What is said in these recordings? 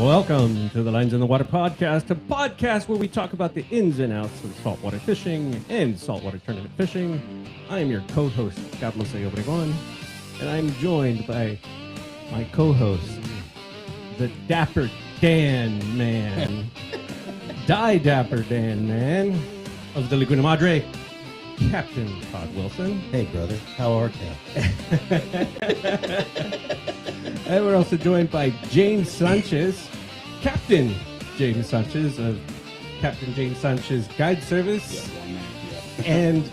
Welcome to the Lines in the Water podcast, a podcast where we talk about the ins and outs of saltwater fishing and saltwater tournament fishing. I am your co-host, Carlos A. Obregon, and I'm joined by my co-host, the Dapper Dan Man, Dapper Dan Man of the Laguna Madre, Captain Todd Wilson. Hey, brother. How are you? And we're also joined by James Sanchez, Captain James Sanchez of Captain James Sanchez Guide Service, and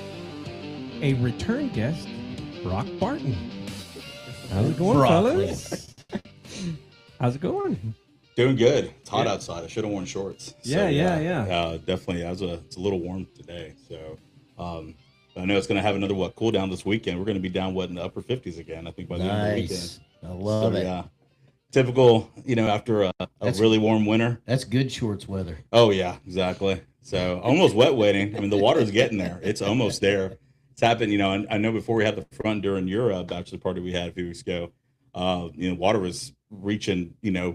a return guest, Brock Barton. How's it going, fellas? How's it going? Doing good. It's hot outside. I should have worn shorts. Yeah. Definitely. It's a little warm today. So, I know it's going to have another cool down this weekend. We're going to be down in the upper 50s again. I think by the end of the weekend. I love it. Yeah. Typical. After a really warm winter. That's good shorts weather. Oh yeah, exactly. So almost wet waiting. I mean, the water's getting there. It's almost there. It's happened. And I know before we had the front during your bachelor party we had a few weeks ago. Water was reaching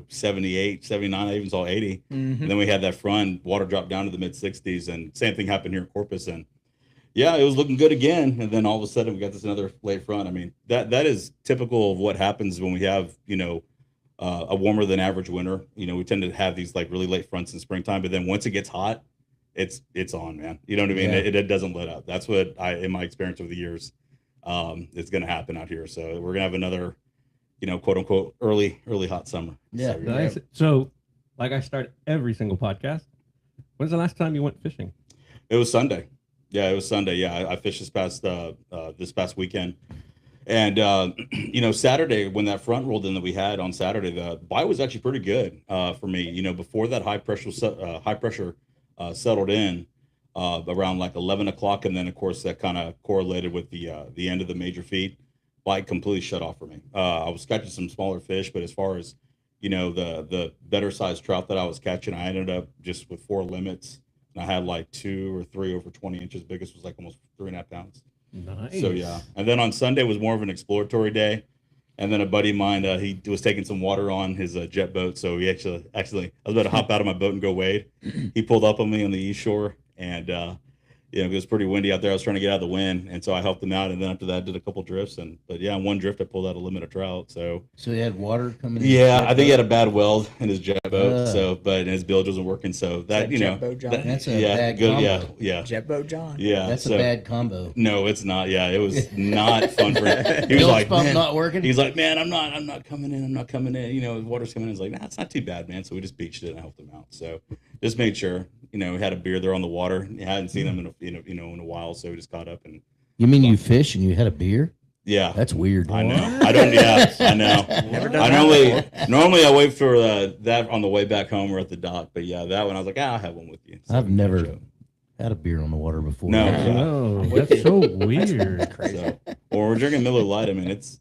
78, 79. I even saw 80. Mm-hmm. And then we had that front. Water dropped down to the mid 60s, and same thing happened here in Corpus. And yeah, it was looking good again, and then all of a sudden we got this another late front. I mean, that is typical of what happens when we have a warmer than average winter. We tend to have these like really late fronts in springtime, but then once it gets hot, it's on, man. You know what I mean? Yeah. It doesn't let up. That's what in my experience over the years, it's going to happen out here. So we're gonna have another, quote unquote early hot summer. Yeah, so, nice. So, like I start every single podcast. When's the last time you went fishing? It was Sunday. Yeah, it was Sunday. Yeah, I fished this past weekend, and Saturday when that front rolled in that we had on Saturday, the bite was actually pretty good for me. Before that high pressure settled in around like 11 o'clock, and then of course that kind of correlated with the end of the major feed. Bite completely shut off for me. I was catching some smaller fish, but as far as the better sized trout that I was catching, I ended up just with 4 limits. And I had like 2 or 3 over 20 inches. Biggest was like almost 3.5 pounds. Nice. So yeah. And then on Sunday was more of an exploratory day. And then a buddy of mine, he was taking some water on his jet boat. So he actually, I was about to hop out of my boat and go wade. He pulled up on me on the east shore, and it was pretty windy out there. I was trying to get out of the wind, and so I helped him out. And then after that, I did a couple drifts, in one drift I pulled out a limit of trout. So he had water coming in. Yeah, I think he had a bad weld in his jet boat. But his bilge wasn't working. So that Jet boat John. That's a bad combo. Yeah. Jet boat John. Yeah, that's a bad combo. No, it's not. Yeah, it was not fun for him. He was Bilge like, pump man, not working. He's like, man, I'm not coming in. I'm not coming in. The water's coming in. He's like, nah, it's not too bad, man. So we just beached it and helped him out. So just made sure. We had a beer there on the water. I hadn't seen him in a while, so we just caught up and. You mean you fish and you had a beer? Yeah, that's weird. I know. I don't. Yeah, I know. Normally I wait for that on the way back home or at the dock, but yeah, that one I was like, I'll have one with you. So I've never had a beer on the water before. No, that's so weird. Crazy. So, well, we're drinking Miller Lite. I mean, it's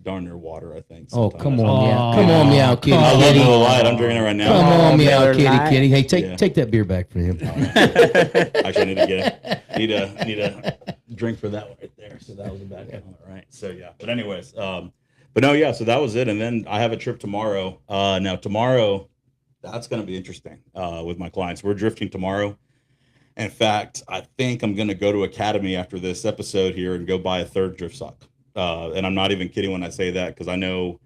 darn near water, I think. Oh, sometimes. come on, yeah. Come on, Meow Kitty. I love Kitty. Miller Lite. I'm drinking it right now. Come on, Meow Miller Kitty Lite. Kitty. Hey, take that beer back from him. Actually, I need a drink for that one right there. So that was a bad one. All right. So yeah. But anyways, so that was it. And then I have a trip tomorrow. Now tomorrow, that's going to be interesting with my clients. We're drifting tomorrow. In fact, I think I'm going to go to Academy after this episode here and go buy a 3rd drift sock. And I'm not even kidding when I say that, because I know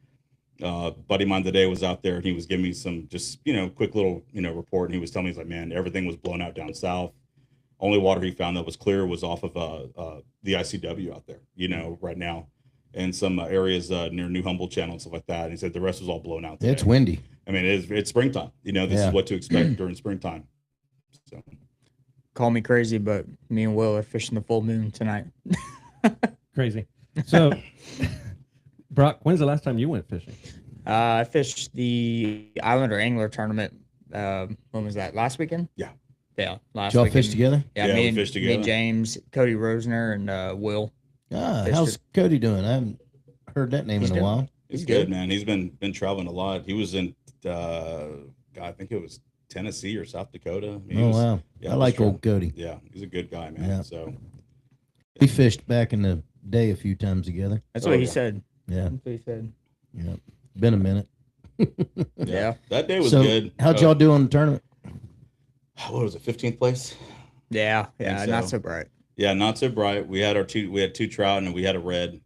buddy of mine today was out there and he was giving me some just, quick little, report. And he was telling me, he's like, man, everything was blown out down south. Only water he found that was clear was off of the ICW out there, right now, and some areas near New Humboldt Channel and stuff like that. And he said the rest was all blown out today. It's windy. I mean, it's springtime. This is what to expect during springtime. So. Call me crazy, but me and Will are fishing the full moon tonight. Crazy. So, Brock, when's the last time you went fishing? I fished the Islander Angler Tournament. When was that? Last weekend? Yeah. Yeah, last Did y'all weekend. fish together? Yeah, we fished together. Me, James, Cody Rosner, and Will. How's Cody doing? I haven't heard that name in a while. He's good, man. He's been traveling a lot. He was in, I think it was Tennessee or South Dakota. Wow. Yeah, I like old Cody. Yeah, he's a good guy, man. Yeah. So we fished back in the day a few times together. That's what he said. Yeah. That's what he said. Yeah. Been a minute. Yeah. That day was So good. how'd y'all do on the tournament? What was it? 15th place. Yeah, Think not so. so bright. Yeah, not so bright. We had two trout and we had a red.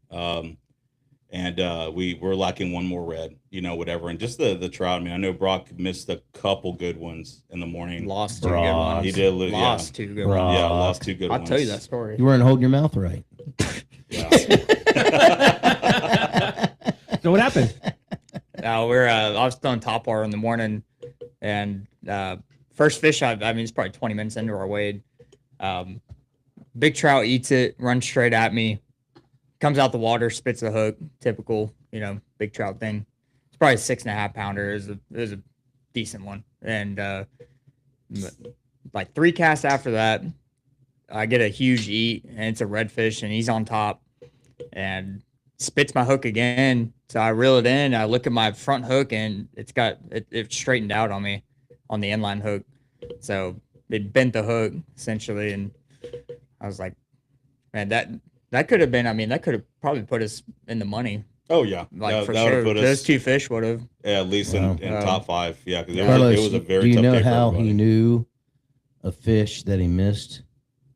And we were lacking one more red, whatever. And just the trout. I mean, I know Brock missed a couple good ones in the morning. Lost two good Brock. ones. He did lose. Lost two good ones. Yeah, Brock. lost two good I'll ones. tell you that story. You weren't holding your mouth right. Yeah. So what happened? I was throwing top water in the morning, and first fish, I mean, it's probably 20 minutes into our wade. Big trout eats it, runs straight at me, comes out the water, spits a hook, typical, big trout thing. It's probably a 6.5 pounder. It was a decent one. And like 3 casts after that, I get a huge eat, and it's a redfish, and he's on top, and spits my hook again. So I reel it in. I look at my front hook, and it straightened out on me on the inline hook. So it bent the hook essentially, and I was like, man, that could have been. I mean, that could have probably put us in the money. Oh yeah, Like for that would sure. have put us Those 2 fish would have. at least Wow. in top 5. Yeah, because Carlos, it was a very do you tough know day for how everybody. he knew a fish that he missed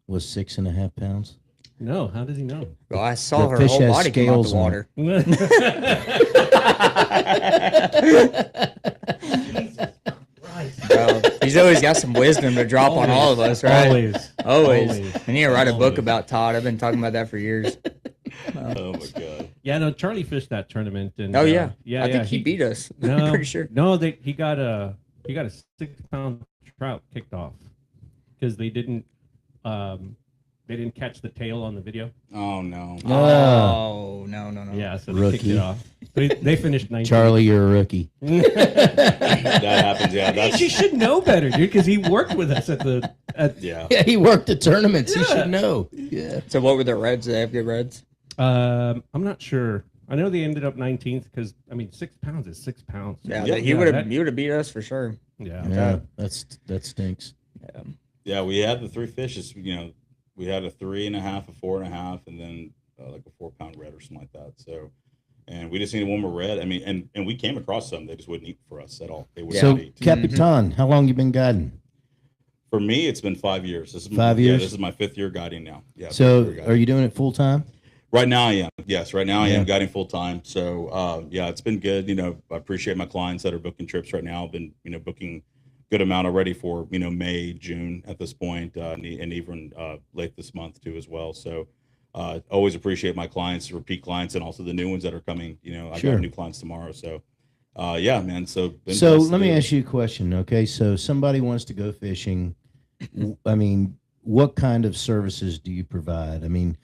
was 6.5 pounds? No, how does he know? Well, I saw The her fish whole has body come out scales the on water. He's always got some wisdom to drop on all of us, right? Always. Always. I need to write a book Always. about Todd. I've been talking about that for years. Oh my god. Yeah, no, Charlie fished that tournament, and Oh yeah, yeah, I think he beat us. No, I'm pretty sure. No, he got a 6-pound trout kicked off because they didn't catch the tail on the video. Oh no. Oh no. Yeah, so they kicked Rookie. it off. They finished 19. Charlie, you're a rookie. That happens. Yeah, Hey, that's you should know better, dude, because he worked with us yeah. Yeah, he worked the tournaments. He Yeah. should know. Yeah. So what were the reds? Did they have good reds? I'm not sure. I know they ended up 19th because 6 pounds is 6 pounds. Yeah, Yeah, he would have. that- He would have beat us for sure. Yeah. Yeah, that stinks. Yeah. Yeah, we had the 3 fishes. We had a 3.5, a 4.5, and then like a 4-pound red or something like that. So, and we just needed one more red. I mean, and we came across some. They just wouldn't eat for us at all. They wouldn't So, eat. Capitan, how long you been guiding? For me, it's been 5 years. This is 5 Yeah, years? this is my 5th year guiding now. Yeah. So, 5th year guiding. are you doing it full time? Right now I am. Yes, right now I Yeah. am guiding full time. So yeah, it's been good. I appreciate my clients that are booking trips right now. I've been, booking good amount already for, May, June at this point, and even late this month too as well. So always appreciate my clients, repeat clients, and also the new ones that are coming. I Sure. got new clients tomorrow. So yeah, man. So been So blessed to let me do it. ask you a question. Okay, so somebody wants to go fishing. I mean, what kind of services do you provide? I mean,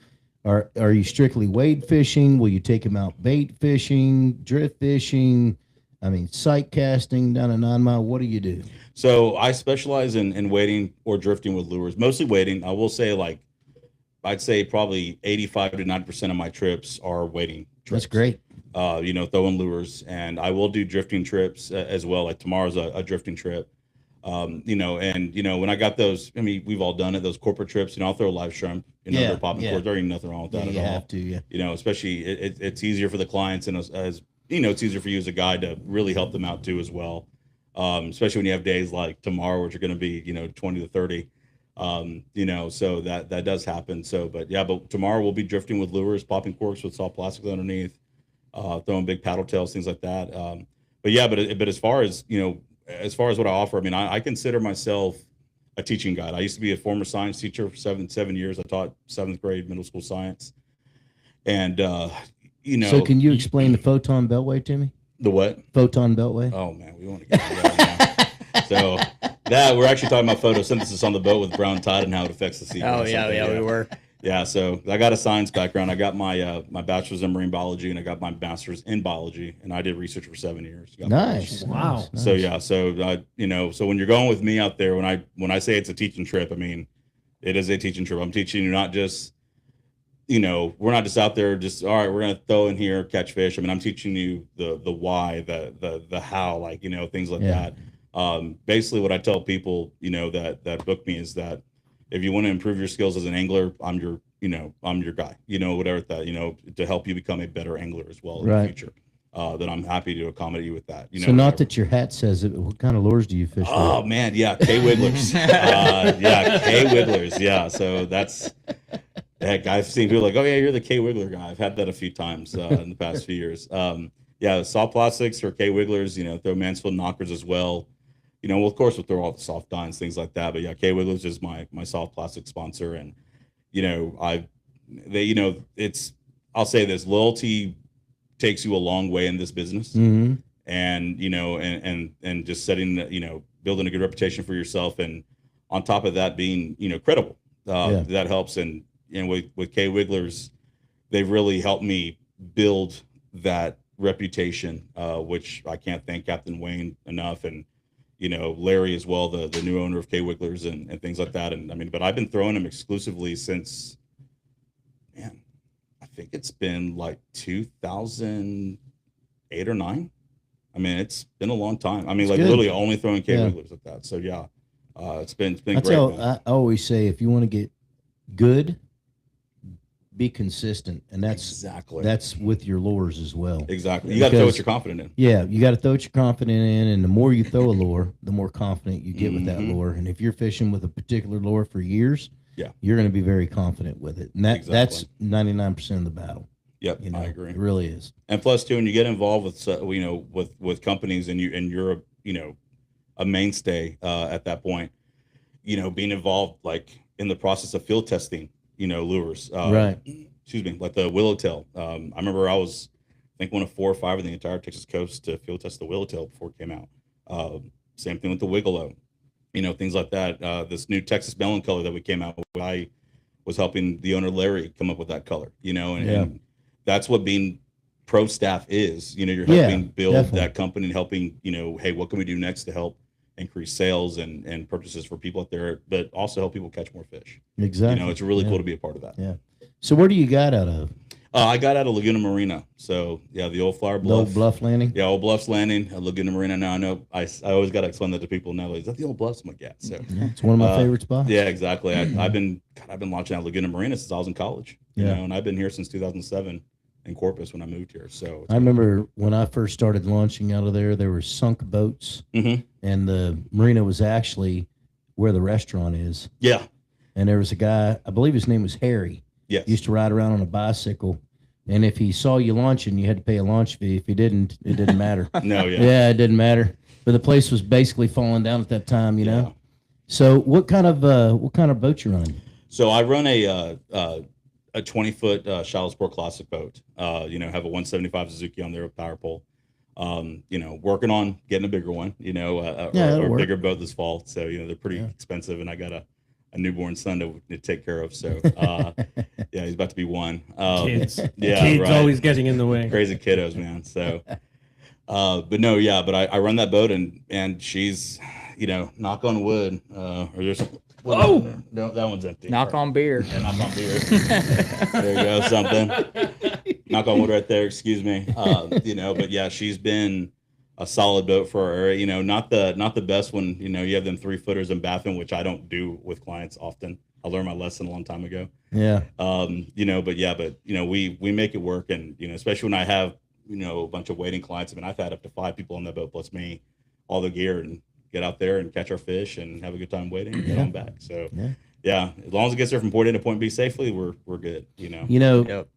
are you strictly wade fishing? Will you take them out bait fishing, drift fishing? I mean, sight casting down a 9 mile. What do you do? So I specialize in wading or drifting with lures, mostly wading. I will say I'd say probably 85 to 90% of my trips are wading trips. That's great. Throwing lures, and I will do drifting trips as well. Like tomorrow's a drifting trip. When I got those, I mean, we've all done it. Those corporate trips, I'll throw a live shrimp. Yeah, They're popping yeah. cords. There ain't nothing wrong with that Yeah, at you all. have to. Yeah. Especially it's easier for the clients, and as it's easier for you as a guide to really help them out too as well. Especially when you have days like tomorrow, which are going to be 20 to 30. So that does happen. So, but tomorrow we'll be drifting with lures, popping corks with soft plastics underneath, throwing big paddle tails, things like that. But as far as what I offer, I mean, I consider myself a teaching guide. I used to be a former science teacher for seven years. I taught 7th grade middle school science, and So can you explain the photon beltway to me? the what? Photon beltway. Oh man, we want to get into that now. So that we're actually talking about photosynthesis on the boat with brown tide and how it affects the sea. Oh yeah, we were. Yeah, so I got a science background. I got my my bachelor's in marine biology, and I got my master's in biology, and I did research for 7 years. Got my Nice. Wow. nice, So nice. yeah, so when you're going with me out there, when I say it's a teaching trip, I mean it is a teaching trip. I'm teaching you not just, we're not just out there just all right, we're gonna throw in here, catch fish. I mean, I'm teaching you the why, the how, things like Yeah. that. Basically, what I tell people, that book me is that if you want to improve your skills as an angler, I'm your guy. Whatever that, to help you become a better angler as well in Right. the future. then I'm happy to accommodate you with that. You know, So not whatever. that your hat says it, but what kind of lures do you fish Oh with? man, yeah, K Wigglers. Yeah, K Wigglers. Yeah, so that's heck. I've seen people like, oh yeah, you're the K Wiggler guy. I've had that a few times in the past few years. Yeah, soft plastics or K Wigglers. You know, throw Mansfield knockers as well. You know, well, of course we'll throw all the soft dines, things like that. But yeah, K Wigglers is my soft plastic sponsor, and you know, I'll say this: loyalty takes you a long way in this business. Mm-hmm. And you know, and just setting, you know, building a good reputation for yourself, and on top of that, being, you know, credible. That helps. And with K Wigglers, they've really helped me build that reputation, which I can't thank Captain Wayne enough, and you know, Larry as well, the new owner of K Wigglers, and things like that. And I mean, but I've been throwing them exclusively since, man, I think it's been like 2008 or 9. I mean, it's been a long time. I mean, It's like good. literally only throwing K Yeah. Wigglers at that. So yeah, it's been I great. Man. I always say, if you want to get good, be consistent, and Exactly. that's with your lures as well. Exactly. You got to throw what Because- you're confident in. Yeah, you got to throw what you're confident in, and the more you throw a lure, the more confident you get with that Mhm. lure. And if you're fishing with a particular lure for years, Yeah. you're going to be very confident with it, and that's 99% of the battle. Yep, You know, I agree. It really is. And plus, too, when you get involved with you know, with companies, and you're a, you know, a mainstay at that point, you know, being involved like in the process of field testing, you know, lures. Right. Excuse me, like the Willowtail. I remember I was, I think, one of 4 or 5 in the entire Texas coast to field test the Willowtail before it came out. Same thing with the Wiggalo, you know, things like that. This new Texas melon color that we came out with, I was helping the owner Larry come up with that color, you know, and that's what being pro staff is. You know, you're Yeah, helping build definitely. that company and helping, you know, hey, what can we do next to help increase sales and purchases for people out there, but also help people catch more fish. Exactly. You know, it's really Yeah. cool to be a part of that. Yeah. So where do you got out of? I got out of Laguna Marina. So yeah, the old Flower The Bluff. old Bluff Landing? Yeah, Old Bluffs Landing, Laguna Marina. Now I know I always got to explain that to people. Now, is that the Old Bluffs? I'm like, yeah. So Yeah, it's one of my Uh, favorite spots. yeah, exactly. I've been launching out Laguna Marina since I was in college. You Yeah. know, and I've been here since 2007 in Corpus when I moved here. So I remember when I first started launching out of there were sunk boats, Mhm. and the marina was actually where the restaurant is. Yeah. And there was a guy, I believe his name was Harry, Yes. used to ride around on a bicycle. And if he saw you launching, you had to pay a launch fee. If he didn't, it didn't matter. No. Yeah. Yeah, it didn't matter. But the place was basically falling down at that time, you know. Yeah. So what kind of boat you running? So I run a 20-foot shallow sport classic boat. You know, have a 175 Suzuki on there with power pole. You know, working on getting a bigger one. You know, that'll or a work. bigger boat this fall. So you know, they're pretty Yeah. expensive, and I got a newborn son to take care of. So yeah, he's about to be 1. Kids. Yeah, Kids right. always getting in the way. Crazy kiddos, man. So, but no, yeah, but I run that boat, and she's, you know, knock on wood, or there's, Whoa! no, that one's empty. Knock on beer. Yeah, knock on beer. There you go, something. Knock on wood right there. Excuse me. You know, but yeah, she's been a solid boat for our area. You know, not the best one. You know, you have them 3-footers in Baffin, which I don't do with clients often. I learned my lesson a long time ago. Yeah. You know, but you know, we make it work, and you know, especially when I have, you know, a bunch of waiting clients. I mean, I've had up to 5 people on that boat plus me, all the gear, and get out there and catch our fish and have a good time waiting and get Yeah. on back. So Yeah. yeah, as long as it gets there from point A to point B safely, we're good. You know. You know, Yep.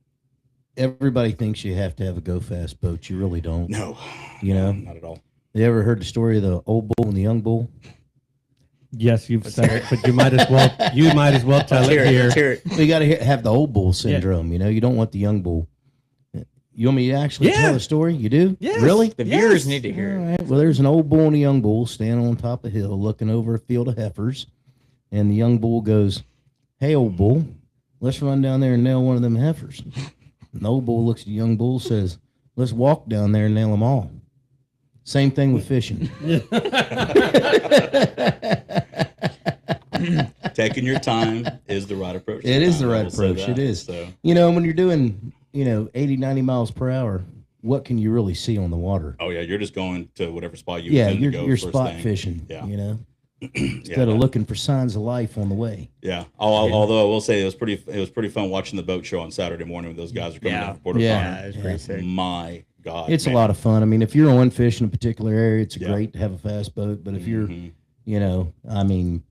everybody thinks you have to have a go fast boat. You really don't. No, You know? not at all. You ever heard the story of the old bull and the young bull? Yes, you've said it, but you might as well tell Cheer it here. it. Cheer it. Well, you got to have the old bull syndrome. You know, you don't want the young bull. You want me to actually Yeah. tell the story? You do? Yes. Really? The viewers Yes. need to hear All it. right. Well, there's an old bull and a young bull standing on top of a hill looking over a field of heifers. And the young bull goes, "Hey, old bull, let's run down there and nail one of them heifers." And the old bull looks at the young bull, says, "Let's walk down there and nail them all." Same thing with fishing. Taking your time is the right approach. It is the sometimes, I right will say approach. It that. is. So You know, when you're doing, 80, 90 miles per hour, what can you really see on the water? oh yeah, you're just going to whatever spot you Yeah, intend to go you're first spot thing. fishing, Yeah. instead Yeah, of looking for signs of life on the way. yeah. Although I will say it was pretty fun watching the boat show on Saturday morning when those guys were coming Yeah. down from Port Yeah. O'Connor. Yeah, it's pretty sick. My God, It's man. a lot of fun. I mean, if you're on fish in a particular area, it's Yeah. great to have a fast boat. But if you're, Mhm. you know, I mean,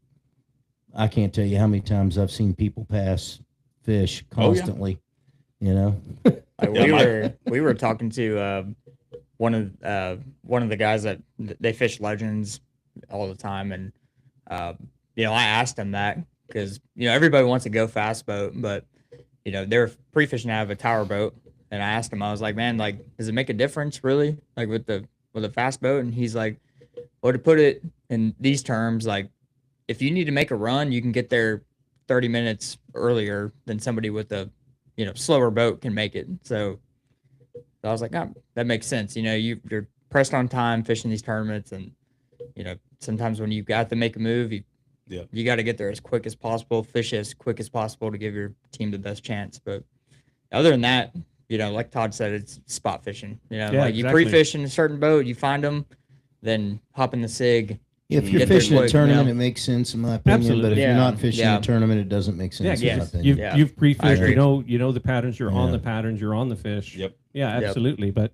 I can't tell you how many times I've seen people pass fish Oh, yeah. constantly. You know, Yeah, We were talking to one of the guys that they fish Legends all the time, and I asked him that because everybody wants to go fast boat, but they're pre-fishing out of a tower boat, and I asked him, I was like, man, like, does it make a difference really, like with a fast boat? And he's like, well, to put it in these terms, like, if you need to make a run, you can get there 30 minutes earlier than somebody with a slower boat can make it. So I was like, oh, that makes sense. You're pressed on time fishing these tournaments, and sometimes when you got to make a move, you got to get there as quick as possible, fish as quick as possible to give your team the best chance. But other than that, like Todd said, it's spot fishing. Yeah, like you exactly. pre-fish in a certain boat, you find them, then hop in the SIG. if you're Get there fishing a quick, tournament, it makes sense in my opinion. Absolutely. But if Yeah. you're not fishing Yeah. a tournament, it doesn't make sense. Yeah, in my because opinion. Yeah. you've I pre-fished. agree. You know the patterns. You're on Yeah. the patterns. You're on the fish. Yep. Yeah, Yep. absolutely. But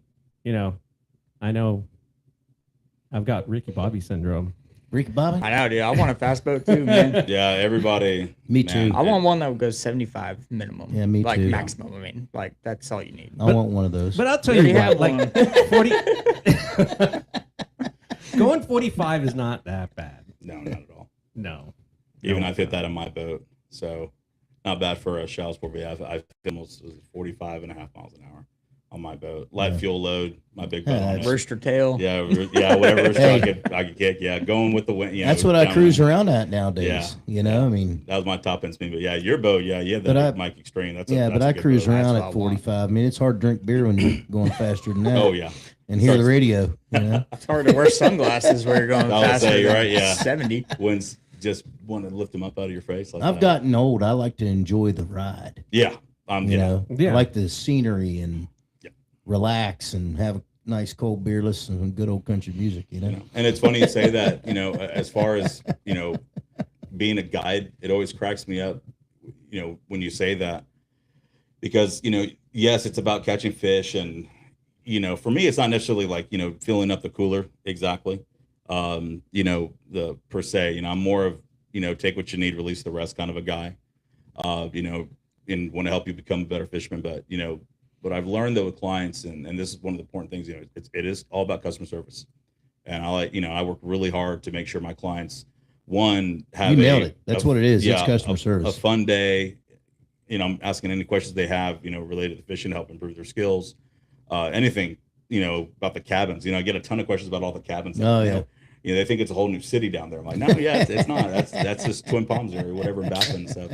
I know I've got Ricky Bobby syndrome. Ricky Bobby, I know, dude. I want a fast boat too, man. Yeah, everybody. Me man, too. I want one that would go 75 minimum. Yeah, me like too. maximum. I mean, like that's all you need. I want one of those. But I'll tell We you already what, have like 40 going 45 is not that bad. No, not at all. No. Even No, I've hit it's not. that on my boat, so not bad for a shallow sport. But yeah, I've almost 45 and a half miles an hour on my boat. Light Yeah. fuel load, my big boat. on it. Rooster tail. Yeah, whatever Hey. I could kick. Yeah, going with the wind. That's what I down cruise wind. around at nowadays. Yeah. You know, I mean, That was my top end speed. But yeah, your boat, yeah, But that I- Mike Extreme. That's but a I good cruise boat. around That's at what I want. 45. I mean, it's hard to drink beer when you're going faster than that. Oh yeah, And hear the Starts- radio. You know? It's hard to wear sunglasses where you're going I would faster say, than right, yeah. 70. winds just want to lift them up out of your face. Like I've that. gotten old. I like to enjoy the ride. Yeah, You know, Yeah. I like the scenery and Yeah. relax and have a nice cold beer, listen to some good old country music. You know, And it's funny you say that. As far as being a guide, it always cracks me up. When you say that, because yes, it's about catching fish, and for me, it's not necessarily like filling up the cooler exactly. The per se, I'm more of take what you need, release the rest kind of a guy. And want to help you become a better fisherman. But what I've learned though with clients, and this is one of the important things, it is all about customer service. And I work really hard to make sure my clients, one, have you nailed it. That's what it is. It's customer a service. fun day. I'm asking any questions they have, related to fishing to help improve their skills. Anything, about the cabins. I get a ton of questions about all the cabins. Oh, yeah. They think it's a whole new city down there. I'm like, no, yeah, it's not. That's just Twin Palms area, whatever, in Baffin and stuff.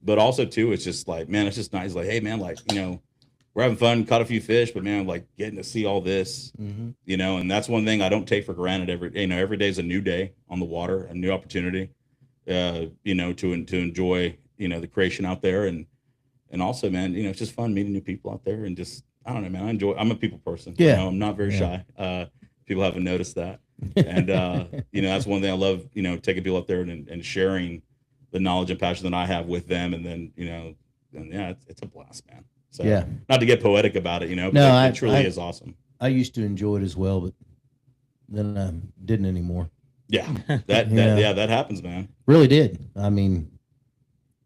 But also too, it's just like, man, it's just nice. Like, hey, man, like, we're having fun, caught a few fish, but man, like getting to see all this, Mhm. and that's one thing I don't take for granted. Every day is a new day on the water, a new opportunity, to enjoy, the creation out there. And also, man, it's just fun meeting new people out there, and just, I don't know, man, I'm a people person. Yeah. I'm not very shy. People haven't noticed that. And, that's one thing I love, taking people up there and sharing the knowledge and passion that I have with them. And then, and yeah, it's a blast, man. So Yeah. not to get poetic about it, but No, it truly I- is awesome. I used to enjoy it as well, but then I didn't anymore. Yeah. Yeah. That happens, man. Really did. I mean,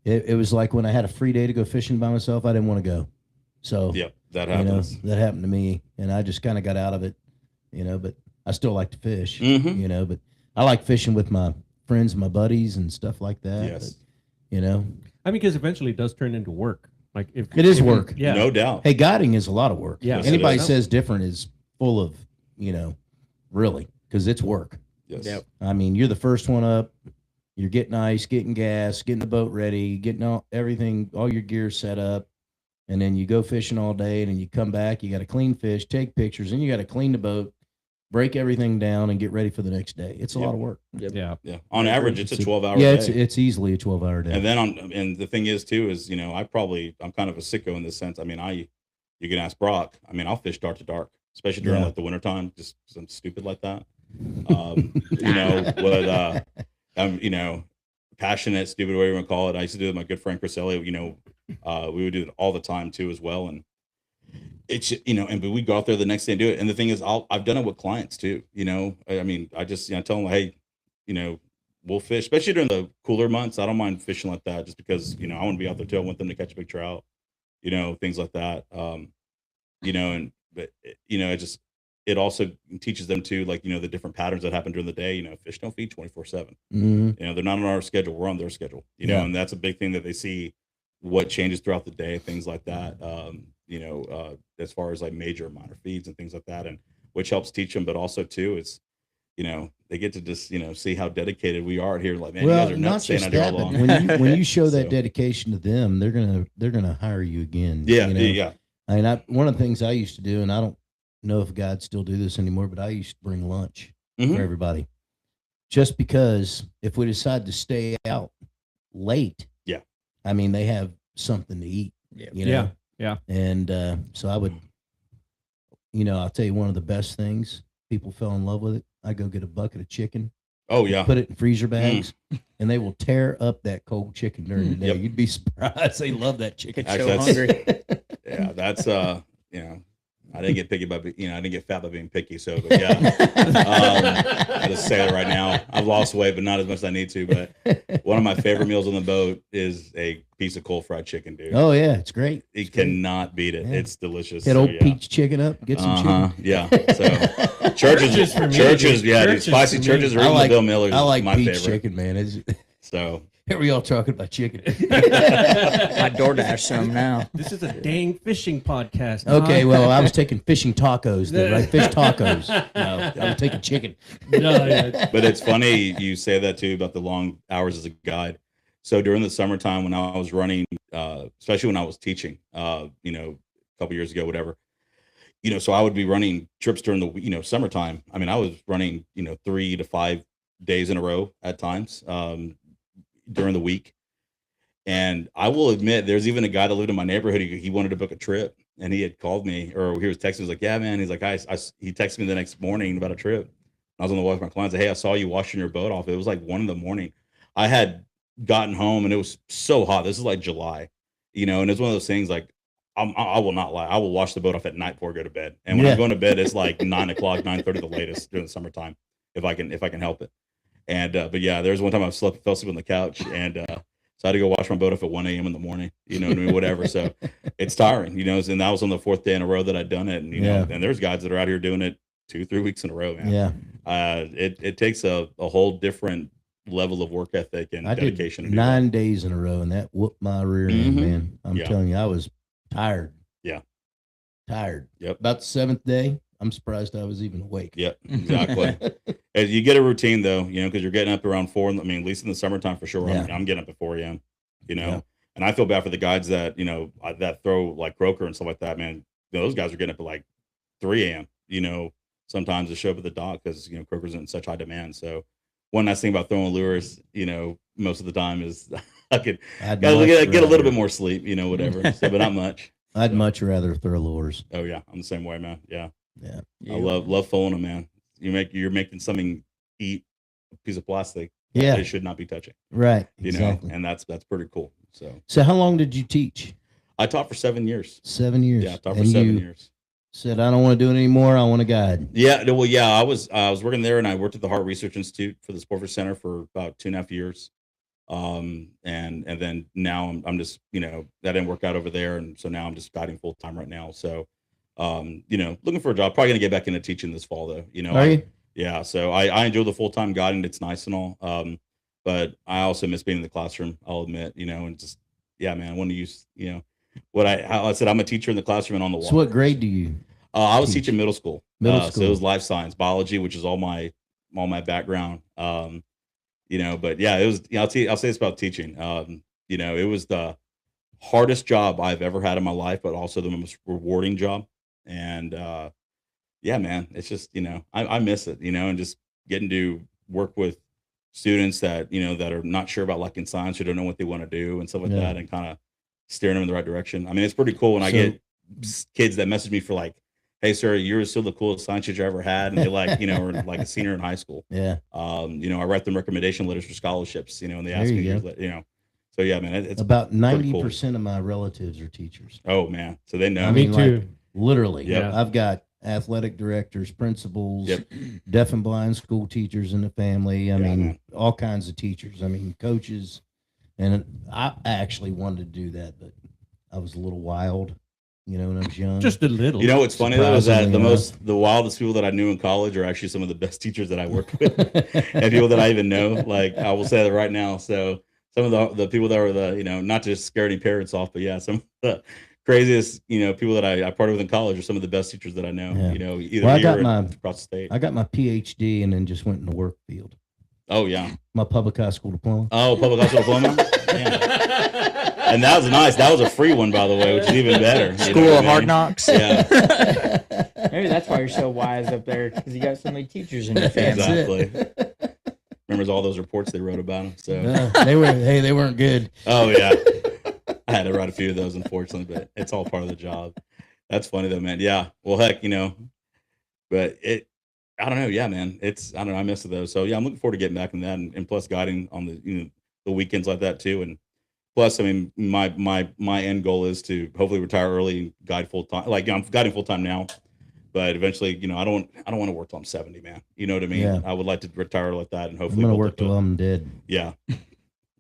it was like when I had a free day to go fishing by myself, I didn't want to go. So, Yep. That you know, happens. that happened to me, and I just kind of got out of it, but I still like to fish, Mhm. but I like fishing with my friends, my buddies, and stuff like that. Yes. But, I mean, because eventually it does turn into work. Like if It is if you- work. Yeah. No doubt. hey, guiding is a lot of work. Yeah. Yes, it Anybody is. says different is full of, really, because it's work. Yes. Yep. I mean, you're the first one up. You're getting ice, getting gas, getting the boat ready, getting everything, all your gear set up. And then you go fishing all day, and then you come back. You got to clean fish, take pictures, and you got to clean the boat, break everything down, and get ready for the next day. It's a Yep. lot of work. Yeah. Yeah. On average, it's a 12-hour Yeah, day. it's easily a 12-hour day. And then and the thing is too is I'm kind of a sicko in this sense. I mean, you can ask Brock. I mean, I'll fish dark to dark, especially during Yeah. like the wintertime, just something stupid like that. But I'm passionate, stupid, whatever you want to call it. I used to do it with my good friend Chris Elliott. We would do it all the time too as well. And it's, and but we go out there the next day and do it. And the thing is, I've done it with clients too. I mean, I just, tell them, hey, we'll fish, especially during the cooler months. I don't mind fishing like that, just because, I want to be out there too. I want them to catch a big trout, things like that. And but it also teaches them too, like, the different patterns that happen during the day. Fish don't feed 24/7. Mhm. They're not on our schedule. We're on their schedule, Yeah. and that's a big thing that they see, what changes throughout the day, things like that. As far as like major and minor feeds and things like that, and which helps teach them, but also too, it's, they get to just, see how dedicated we are here. Like, man, you guys are not nuts staying just out here all that, but along. when you show that So- dedication to them, they're gonna hire you again. Yeah, you know? yeah, I mean, one of the things I used to do, and I don't know if guys still do this anymore, but I used to bring lunch Mhm. for everybody, just because if we decide to stay out late, Yeah. I mean, they have something to eat. Yeah. You know? Yeah. And so I would, I'll tell you one of the best things. People fell in love with it. I go get a bucket of chicken, Oh yeah. put it in freezer bags, and they will tear up that cold chicken during the day. Yep. You'd be surprised. They love that chicken. Get so Actually, hungry. Yeah, that's I didn't get picky by I didn't get fat by being picky. So, but yeah, I just say it right now. I've lost weight, but not as much as I need to. But one of my favorite meals on the boat is a piece of cold fried chicken, dude. Oh yeah, it's great. You It's great. cannot beat it. Yeah. It's delicious. That So, old yeah. peach chicken up. Get some chicken. Yeah. So churches, for me, churches, dude. yeah, dude, Churches spicy for me. churches or I even like- the Bill Miller's. I like is my peach favorite. chicken, man. So Here we all talking about chicken. I DoorDash some now. This is a dang fishing podcast. Okay, huh? well, I was taking fishing tacos, then, right? Fish tacos. No, I was taking chicken. No, yeah. but it's funny you say that too about the long hours as a guide. So during the summertime when I was running, especially when I was teaching, a couple years ago, whatever, so I would be running trips during the, summertime. I mean, I was running, 3 to 5 days in a row at times, during the week. And I will admit, there's even a guy that lived in my neighborhood. He wanted to book a trip, and he had called me, or he was texting. He was like, "Yeah, man." He's like, he texted me the next morning about a trip. I was on the walk with my clients. Hey, I saw you washing your boat off. It was like 1 a.m. I had gotten home, and it was so hot. This is like July, and it's one of those things like, I will not lie. I will wash the boat off at night before I go to bed. And when Yeah. I'm going to bed, it's like 9 o'clock, 9:30 the latest during the summertime, if I can help it. And but yeah, there was one time I fell asleep on the couch, and so I had to go wash my boat off at 1 a.m. in the morning. Whatever. So it's tiring, and that was on the 4th day in a row that I'd done it. And Yeah. and there's guys that are out here doing it 2-3 weeks in a row, man. Yeah, It takes a whole different level of work ethic and I did dedication. to do that. 9 days in a row, and that whooped my rear end, Mhm. man. I'm Yeah. telling you, I was tired. Yeah. Tired. Yep. About the 7th day, I'm surprised I was even awake. Yep, exactly. And you get a routine though, because you're getting up around 4. I mean, at least in the summertime for sure. Yeah. I'm getting up at 4 a.m. Yeah. And I feel bad for the guys that that throw like croaker and stuff like that. Man, those guys are getting up at like 3 a.m. Sometimes to show up at the dock because croaker's in such high demand. So one nice thing about throwing lures, most of the time is I could I'd gotta much get a little rather- bit more sleep, whatever. So, but not much. I'd much rather throw lures. Oh yeah, I'm the same way, man. Yeah. Yeah. I love phoning them, man. You're making something eat a piece of plastic that Yeah. they should not be touching. Right. Exactly. And that's pretty cool. So how long did you teach? I taught for 7 years. 7 years. Yeah, I taught for And 7 you years. said, I don't want to do it anymore. I want to guide. Yeah, well, yeah, I was working there, and I worked at the Heart Research Institute for the Sportfish Center for about 2.5 years. And then now I'm just that didn't work out over there, and so now I'm just guiding full time right now. So looking for a job. Probably gonna get back into teaching this fall though. Are you? Yeah, so I enjoy the full time guiding. It's nice and all. But I also miss being in the classroom. I'll admit, and just man, I want to use what I said. I'm a teacher in the classroom and on the wall. So what grade do you? I was teach? teaching middle school. Middle So it school. was life science, biology, which is all my background. But yeah, it was. I'll say this about teaching. It was the hardest job I've ever had in my life, but also the most rewarding job. And man, it's just I miss it. And just getting to work with students that that are not sure about liking science, who don't know what they want to do, and stuff like Yeah. that, and kind of steering them in the right direction. I mean, it's pretty cool when I So- get kids that message me for like, "Hey, sir, you're still the coolest science teacher I ever had," and they like are like a senior in high school. Yeah. I write them recommendation letters for scholarships. And they There ask you me go. years later, So yeah, man, it's About pretty 90% cool. of my relatives are teachers. Oh man, so they know. I Me mean, too. like, Literally. Yep. I've got athletic directors, principals, Yep. deaf and blind school teachers in the family. I mean, man. all kinds of teachers. I mean, coaches. And I actually wanted to do that, but I was a little wild, when I was young. Just a little. You know what's funny though is that Surprisingly the wildest people that I knew in college are actually some of the best teachers that I worked with and people that I even know. Like I will say that right now. So some of the people that were not to scare any parents off, but yeah, some of the craziest people that I parted with in college are some of the best teachers that I know. Yeah. Either Well, I here got or my- across the state. I got my PhD and then just went in the work field. Oh yeah. My public high school diploma. Oh, public high school diploma. Yeah. And that was nice. That was a free one, by the way, which is even better. You School know what of I Hard mean? Knocks. Yeah, Maybe that's why you're so wise up there, because you got so many teachers in your family. exactly. Remembers all those reports they wrote about him. So, They weren't good. oh yeah, I had to write a few of those, unfortunately, but it's all part of the job. That's funny though, man. Yeah. Well, heck, but I don't know. Yeah, man. I don't know. I miss those. So yeah, I'm looking forward to getting back in that, and plus guiding on the weekends like that too. And plus, I mean, my end goal is to hopefully retire early and guide full time. Like I'm guiding full time now, but eventually, I don't want to work till I'm 70, man. You know what I mean? Yeah. I would like to retire like that, and I'm hopefully gonna build work up till I'm dead. yeah.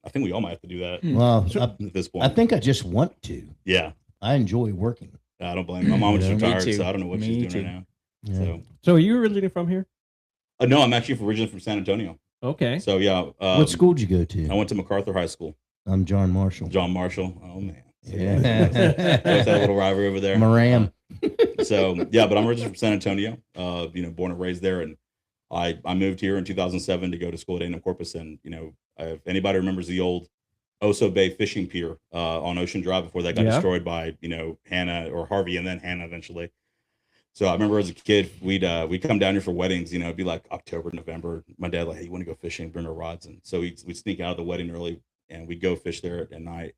I think we all might have to do that Well, at this point. I think I just want to. Yeah. I enjoy working. I don't blame. My mom just Me retired, too. so I don't know what Me she's doing too. right now. Yeah. So, So are you originally from here? no, I'm actually originally from San Antonio. Okay. So yeah, What school did you go I to? went to MacArthur High School. I'm John Marshall. John Marshall. Oh man. So, Yeah. There's that little rivalry over there. Moram. So yeah, but I'm originally from San Antonio. Born and raised there, and I moved here in 2007 to go to school at A&M Corpus. And if anybody remembers the old Oso Bay fishing pier on Ocean Drive before that got Yeah. destroyed by Hannah or Harvey and then Hannah eventually. So I remember as a kid, we'd come down here for weddings. It'd be like October, November. My dad like, hey, you want to go fishing? Bring our rods, and so we'd sneak out of the wedding early, and we'd go fish there at night.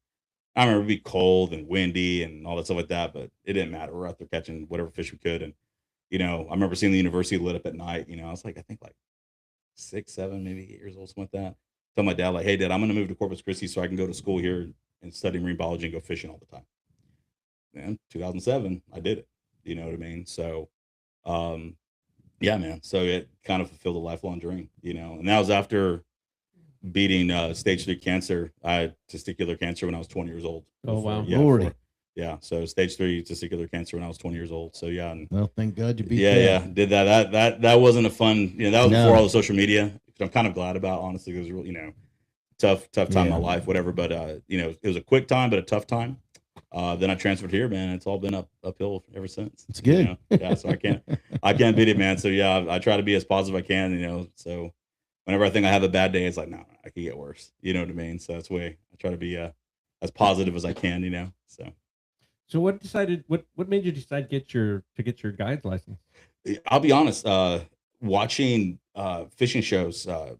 I remember it'd be cold and windy and all that stuff like that, but it didn't matter. We're out there catching whatever fish we could, and I remember seeing the university lit up at night. I was like, I think like 6, 7, maybe 8 years old, something like that. Tell my dad like, hey, Dad, I'm gonna move to Corpus Christi so I can go to school here and study marine biology and go fishing all the time. Man, 2007, I did it. You know what I mean? So, yeah, man. So it kind of fulfilled a lifelong dream, and that was after beating stage 3 cancer. I had testicular cancer when I was 20 years old. Oh, wow. Yeah, Lordy. yeah. So stage 3 testicular cancer when I was 20 years old. So yeah, and Well, thank God you beat yeah, that. yeah, did that. That wasn't a fun. That was No. before all the social media, which I'm kind of glad about. Honestly, it was real, tough time in my Yeah. life, whatever. But it was a quick time, but a tough time. Then I transferred here, man. It's all been uphill ever since. It's good. Yeah, so I can't beat it, man. So yeah, I try to be as positive as I can. So whenever I think I have a bad day, it's like, no, I could get worse. You know what I mean? So that's the way I try to be as positive as I can. So So what made you decide to get your guide's license? I'll be honest. Watching fishing shows. I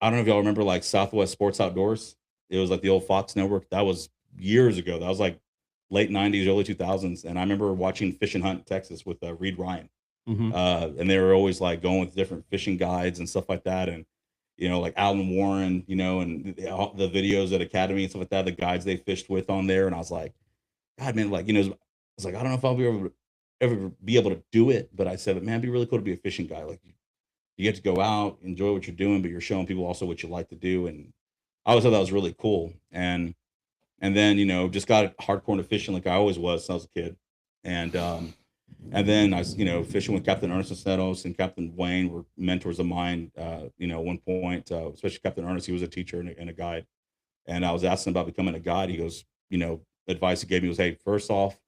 don't know if y'all remember like Southwest Sports Outdoors. It was like the old Fox network. That was years ago. That was like late 90s, early 2000s. And I remember watching Fish and Hunt Texas with Reed Ryan. Mm-hmm. And they were always like going with different fishing guides and stuff like that. And, like Alan Warren, and the videos at Academy and stuff like that, the guides they fished with on there. And I was like, God, man, like, I was like, I don't know if I'll ever be able to do it. But I said, man, it'd be really cool to be a fishing guy. Like you get to go out, enjoy what you're doing, but you're showing people also what you like to do. And I always thought that was really cool. And then, just got hardcore into fishing like I always was since I was a kid. And then I was, fishing with Captain Ernest Cisneros and Captain Wayne were mentors of mine, at one point, especially Captain Ernest. He was a teacher and a guide. And I was asking about becoming a guide. He goes, advice he gave me was, hey, first off,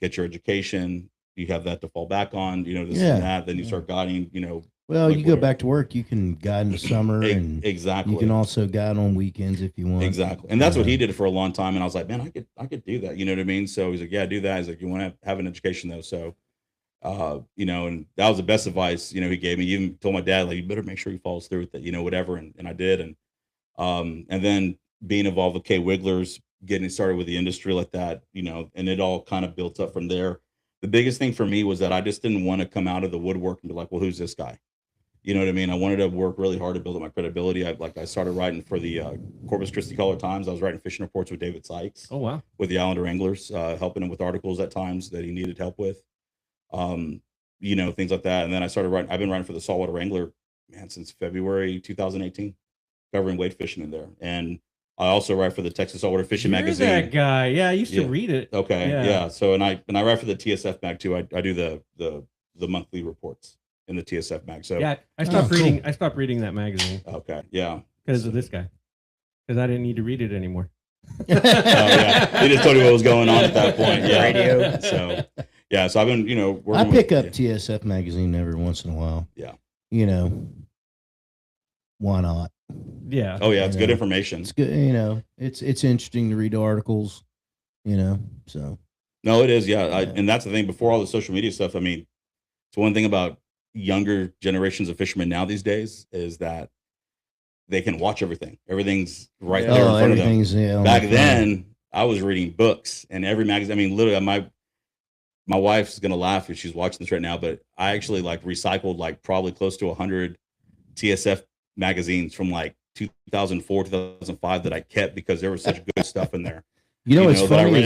get your education. You have that to fall back on, this Yeah. and that. Then you start guiding, Well, Like you go whatever. back to work. You can guide in the summer, and exactly. you can also guide on weekends if you want. Exactly. And that's what he did for a long time. And I was like, man, I could do that. You know what I mean? So he's like, yeah, do that. He's like, you want to have an education though. So, and that was the best advice, he gave me. He even told my dad, like, you better make sure he follows through with it, whatever. And I did. And then being involved with K Wigglers, getting started with the industry like that, and it all kind of built up from there. The biggest thing for me was that I just didn't want to come out of the woodwork and be like, well, who's this guy? You know what I mean? I wanted to work really hard to build up my credibility. I started writing for the Corpus Christi Caller-Times. I was writing fishing reports with David Sykes, Oh wow. with the Islander Anglers, helping him with articles at times that he needed help with. things like that. And then I started writing. I've been writing for the Saltwater Wrangler, man, since February 2018, covering wade fishing in there. And I also write for the Texas Saltwater Fishing You're Magazine. that guy. Yeah, I used to Yeah. read it. Okay, Yeah. yeah. So and I write for the TSF mag too. I do the monthly reports in the TSF mag. So Yeah, I stopped cool. reading. I stopped reading that magazine okay, yeah. because of this guy. Because I didn't need to read it anymore. Oh yeah, he just told you what was going on at that point. Yeah. Radio. So yeah, so I've been working. I pick with, up TSF magazine every once in a while. Yeah. Why not? Yeah. Oh yeah, it's You good know, information. It's good. It's interesting to read articles. So No, it is. Yeah, Yeah. and that's the thing. Before all the social media stuff, I mean, it's one thing about younger generations of fishermen now these days is that they can watch everything. Everything's right there in front of them. everything's on Back the phone. then, I was reading books and every magazine. I mean, literally, my wife's gonna laugh if she's watching this right now, but I actually recycled probably close to 100 TSF magazines from 2004, 2005 that I kept because there was such good stuff in there. It's that I funny. read,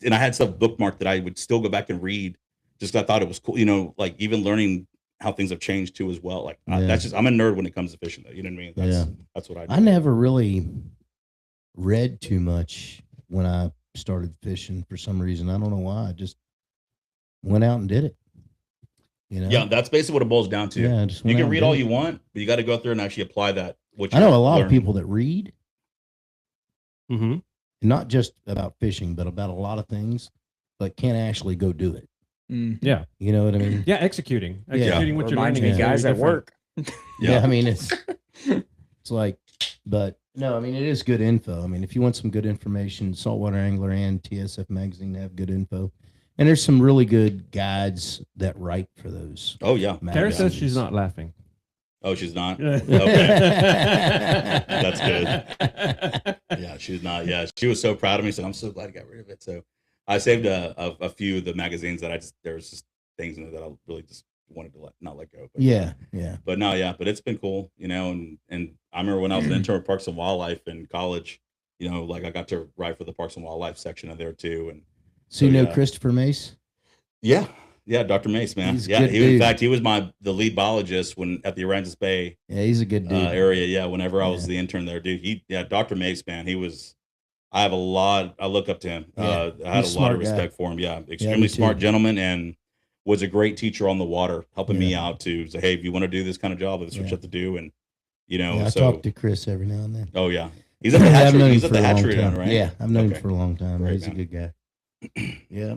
and I had stuff bookmarked that I would still go back and read just 'cause I thought it was cool. Even learning how things have changed too as well. Yeah. That's just, I'm a nerd when it comes to fishing though. You know what I mean? That's what I do. I never really read too much when I started fishing for some reason. I don't know why. I just went out and did it. Yeah, that's basically what it boils down to. Yeah, I just You went out can and read did all it. you want, but you got to go out there and actually apply that. I know a lot of learned. people that read, Mm-hmm. not just about fishing, but about a lot of things, but can't actually go do it. Yeah. You know what I mean? Yeah. Executing what you're Reminds learning. me, is very guys at different. work. Yeah, I mean it's but no, I mean it is good info. I mean, if you want some good information, Saltwater Angler and TSF magazine have good info, and there's some really good guides that write for those. Oh yeah. Tara says magazines. she's not laughing. Oh, she's not. That's good. Yeah, she's not. Yeah, she was so proud of me. So I'm so glad I got rid of it. So I saved a few of the magazines that there was just things in it that I really just wanted to not let go. But, Yeah. But no, yeah, but it's been cool, and I remember when I was an intern at Parks and Wildlife in college, I got to write for the Parks and Wildlife section of there too. And So you know yeah. Christopher Mace? yeah, Dr. Mace, man. He's a Yeah, good in dude. fact, he was the lead biologist at the Aransas Bay Yeah, he's a good dude. area. Yeah, whenever I was Yeah. the intern there, dude. Dr. Mace, man, I look up to him. Yeah, I had he's a a lot smart of guy. respect for him. Yeah, me extremely too. smart gentleman, and was a great teacher on the water, helping me Yeah. out to say, hey, if you want to do this kind of job, this is what you have to do. And I so talk to Chris every now and then. oh yeah, he's at the I've hatchery. known him He's at for the a long hatchery, time. right? Yeah, I've known Okay. him for a long time. Great, He's man. a good guy. Yeah.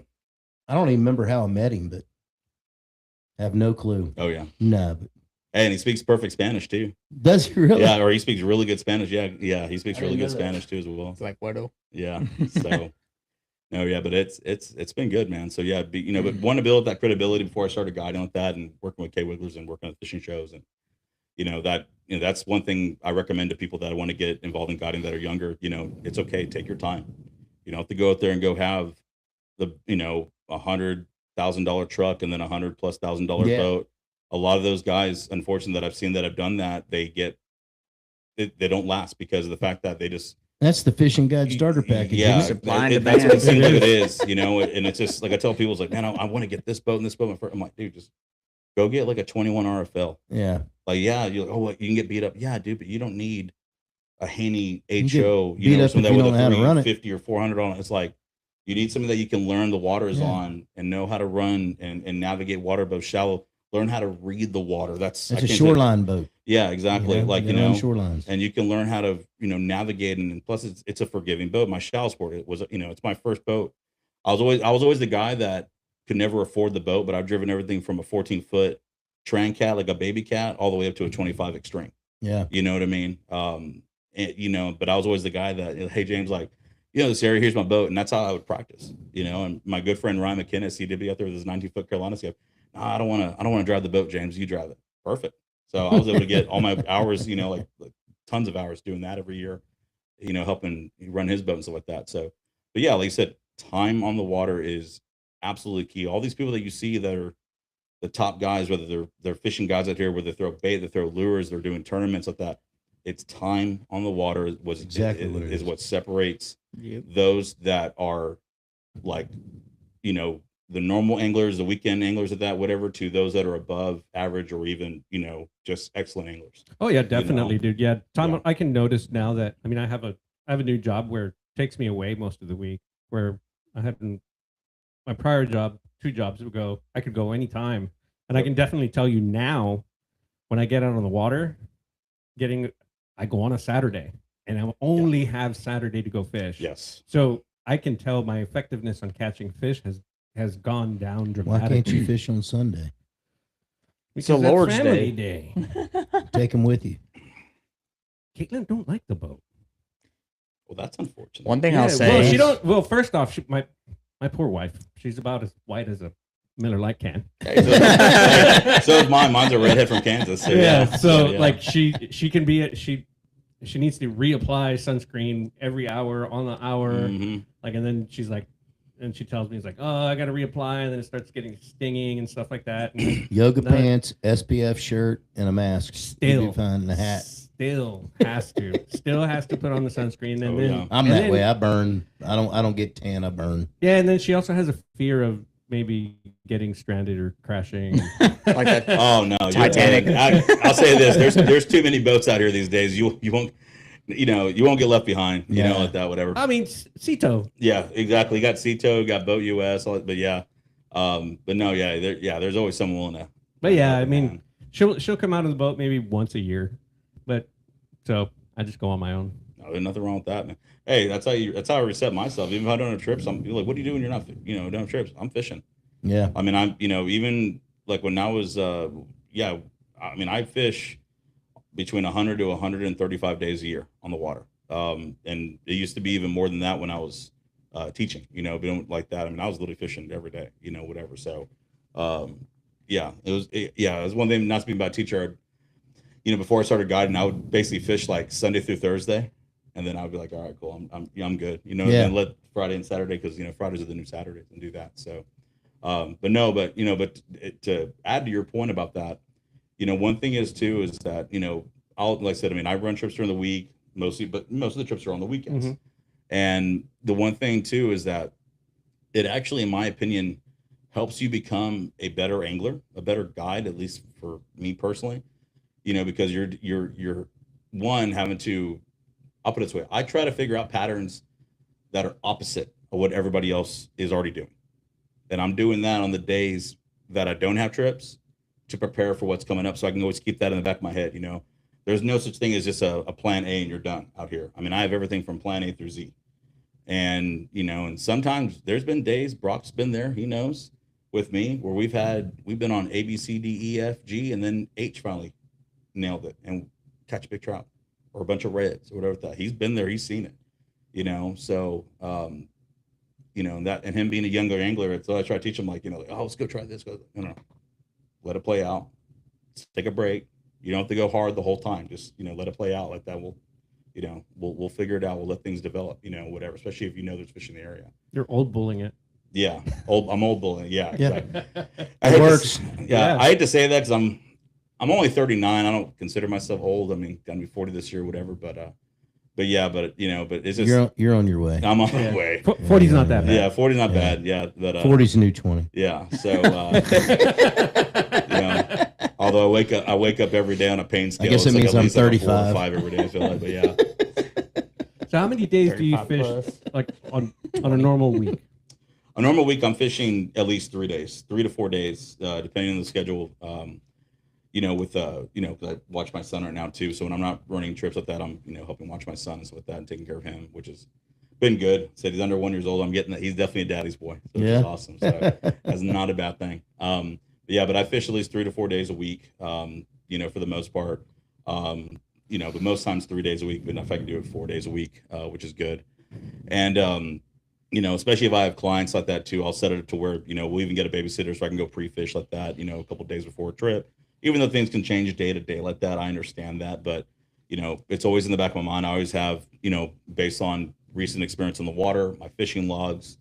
I don't even remember how I met him, but I have no clue. Oh yeah. No, but Hey, and he speaks perfect Spanish too. does he really? Yeah, or he speaks really good Spanish. Yeah, he speaks I really didn't good know that. Spanish too as well. It's like Widow. Yeah. So no, yeah, but it's been good, man. So yeah, but want to build that credibility before I started guiding with that and working with K Wigglers and working on fishing shows, and that's one thing I recommend to people that want to get involved in guiding that are younger. It's okay, take your time. You don't have to go out there and go have the $100,000 truck and then $100,000+ Yeah. boat. A lot of those guys, unfortunately, that I've seen that have done that, they don't last because of the fact that they just That's the fishing guide starter package. yeah, isn't it? Supply and that's what it demand. seems like it is, and it's just like I tell people, it's like, man, I want to get this boat and this boat. I'm like, dude, just go get like a 21 RFL. Yeah. Like, yeah, you're like, oh, you can get beat up. Yeah, dude, but you don't need a Haney can HO, get beat up something if you with don't a know how to run it. 350 or 400 on it. It's like, you need something that you can learn the waters Yeah. on and know how to run and navigate water both shallow, learn how to read the water. That's It's I a can't shoreline boat. yeah, exactly. Like, you know, shorelines. and you can learn how to, navigate. And plus it's a forgiving boat. My shallow sport, it was, it's my first boat. I was always the guy that could never afford the boat, but I've driven everything from a 14-foot Tran cat, like a baby cat, all the way up to a 25 extreme. Yeah. You know what I mean? But I was always the guy that, hey, James, like, this area, here's my boat. And that's how I would practice, and my good friend, Ryan McKinnis, he did be out there with his 19-foot Carolina Scale. No, I don't want to drive the boat, James, you drive it. Perfect. So I was able to get all my hours, like tons of hours doing that every year, helping run his boat and stuff like that. So, but yeah, like I said, time on the water is absolutely key. All these people that you see that are the top guys, whether they're fishing guys out here, where they throw bait, they throw lures, they're doing tournaments like that. It's time on the water is what separates Yep. those that are like, the normal anglers, the weekend anglers at that, whatever, to those that are above average or even, just excellent anglers. Oh yeah, definitely, dude. Yeah, Tom, Yeah. I can notice now that I have a new job where it takes me away most of the week. Where I hadn't my prior job, 2 jobs ago, I could go anytime, and I can definitely tell you now, when I get out on the water, I go on a Saturday, and I only have Saturday to go fish. Yes. So I can tell my effectiveness on catching fish has gone down Why dramatically. can't you fish on Sunday? It's a Because that's Lord's family Day. Take them with you. Caitlin don't like the boat. Well, that's unfortunate. One thing Yeah, I'll say. Well, she don't. Well, first off, my poor wife. She's about as white as a Miller Lite can. So is mine. Mine's a redhead from Kansas. So So yeah. like she can be she needs to reapply sunscreen every hour on the hour. Mhm. Like, and then she's like, and she tells me, it's like, oh, I got to reapply, and then it starts getting stinging and stuff like that. And Yoga No. pants, SPF shirt, and a mask. You'll still be fine, and a hat. still has to put on the sunscreen, and Oh, then yeah. I'm and that then- way. I burn. I don't get tan. I burn. Yeah, and then she also has a fear of maybe getting stranded or crashing. Like that. Oh no, you're- Titanic. I'll say this: there's too many boats out here these days. You won't, you won't get left behind. Yeah. Like that, whatever. I mean, Cito. Yeah, exactly. You got Cito, got Boat US, all that, but yeah, but no, there's always someone willing to. But yeah, I mean, she'll come out of the boat maybe once a year, but so I just go on my own. no, there's nothing wrong with that, man. Hey, that's how I reset myself. Even if I don't have trips, I'm like, what are you doing? You're not, don't have trips. I'm fishing. Yeah. I mean, I'm, even like when I was, I mean, I fish between 100 to 135 days a year on the water. And it used to be even more than that when I was teaching, but like that. I mean, I was literally fishing every day, whatever. So, it was one thing, not to be about teacher. Before I started guiding, I would basically fish like Sunday through Thursday. And then I would be like, all right, cool. I'm good, and then let Friday and Saturday, because, Fridays are the new Saturdays, and do that. So, to add to your point about that, one thing is that, like I said, I mean, I run trips during the week mostly, but most of the trips are on the weekends. Mhm. And the one thing too is that it actually, in my opinion, helps you become a better angler, a better guide, at least for me personally, because you're one having to, I'll put it this way, I try to figure out patterns that are opposite of what everybody else is already doing. And I'm doing that on the days that I don't have trips to prepare for what's coming up. So I can always keep that in the back of my head. There's no such thing as just a plan A and you're done out here. I mean, I have everything from plan A through Z. And, and sometimes there's been days, Brock's been there, he knows, with me, where we've been on A, B, C, D, E, F, G, and then H finally nailed it and catch a big trout or a bunch of reds or whatever that. He's been there, he's seen it, so, that, and him being a younger angler, so I try to teach him like, oh, let's go try this. No, let it play out. Take a break. You don't have to go hard the whole time. Just, let it play out like that. We'll figure it out. We'll let things develop, whatever, especially if there's fish in the area. You're old bulling it. Yeah. I'm old bullying. Yeah. Yeah. Exactly. It works. I hate to say that because I'm only 39. I don't consider myself old. I mean, gonna be 40 this year, whatever. But it's just, You're on your way. I'm on my way. 40's not that bad. Yeah. 40's not bad. Yeah. But, 40's a new 20. yeah. So, although I wake up every day on a pain scale. guess it it's like means at I'm least like a 4 or 35. 5 every day. I feel like, but yeah. So how many days do you 35 fish plus. like on a normal week? A normal week, I'm fishing at least 3 days, 3 to 4 days, depending on the schedule. With 'cause I watch my son right now too. So when I'm not running trips like that, I'm helping watch my son and stuff like that, and taking care of him, which has been good. Said he's under 1 year old. I'm getting that. He's definitely a daddy's boy. So Yeah. Which is awesome. So that's not a bad thing. But I fish at least 3 to 4 days a week. For the most part. But most times 3 days a week. But if I can do it 4 days a week, which is good. And especially if I have clients like that too, I'll set it to where we'll even get a babysitter so I can go pre-fish like that. A couple days before a trip. Even though things can change day to day like that, I understand that. But it's always in the back of my mind. I always have based on recent experience in the water, my fishing logs,